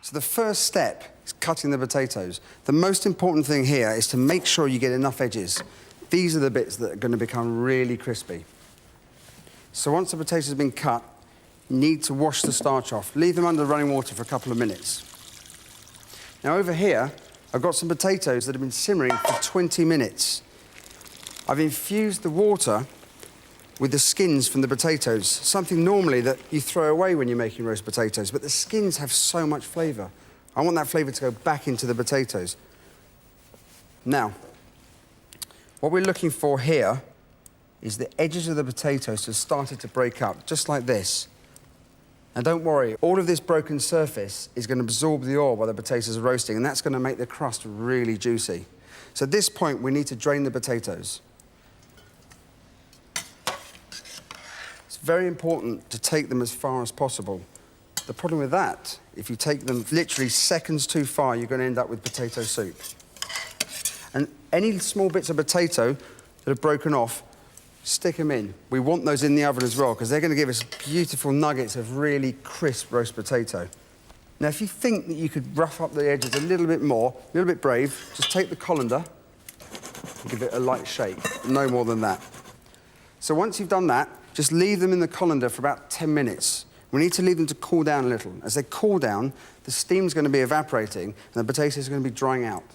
So the first step is cutting the potatoes. The most important thing here is to make sure you get enough edges. These are the bits that are going to become really crispy. So once the potatoes have been cut, you need to wash the starch off. Leave them under running water for a couple of minutes. Now over here, I've got some potatoes that have been simmering for 20 minutes. I've infused the water with the skins from the potatoes, something normally that you throw away when you're making roast potatoes, but the skins have so much flavour. I want that flavour to go back into the potatoes. Now, what we're looking for here is the edges of the potatoes to have started to break up, just like this. And don't worry, all of this broken surface is going to absorb the oil while the potatoes are roasting, and that's going to make the crust really juicy. So at this point, we need to drain the potatoes. It's very important to take them as far as possible. The problem with that, if you take them literally seconds too far, you're going to end up with potato soup. And any small bits of potato that are broken off, stick them in. We want those in the oven as well, because they're going to give us beautiful nuggets of really crisp roast potato. Now, if you think that you could rough up the edges a little bit more, a little bit brave, just take the colander and give it a light shake, no more than that. So once you've done that, just leave them in the colander for about 10 minutes. We need to leave them to cool down a little. As they cool down, the steam's going to be evaporating and the potatoes are going to be drying out.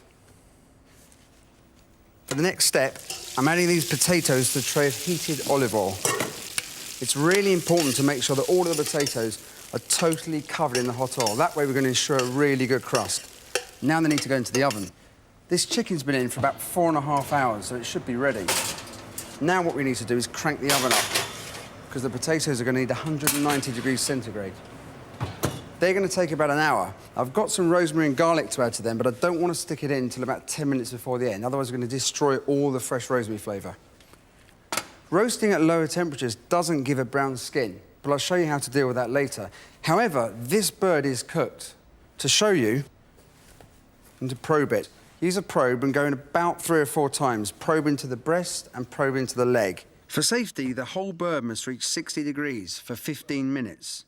For the next step, I'm adding these potatoes to a tray of heated olive oil. It's really important to make sure that all of the potatoes are totally covered in the hot oil. That way we're going to ensure a really good crust. Now they need to go into the oven. This chicken's been in for about 4.5 hours, so it should be ready. Now what we need to do is crank the oven up, because the potatoes are going to need 190 degrees centigrade. They're going to take about an hour. I've got some rosemary and garlic to add to them, but I don't want to stick it in until about 10 minutes before the end. Otherwise, we're going to destroy all the fresh rosemary flavour. Roasting at lower temperatures doesn't give a brown skin, but I'll show you how to deal with that later. However, this bird is cooked. To show you, and to probe it, use a probe and go in about 3 or 4 times. Probe into the breast and probe into the leg. For safety, the whole bird must reach 60 degrees for 15 minutes.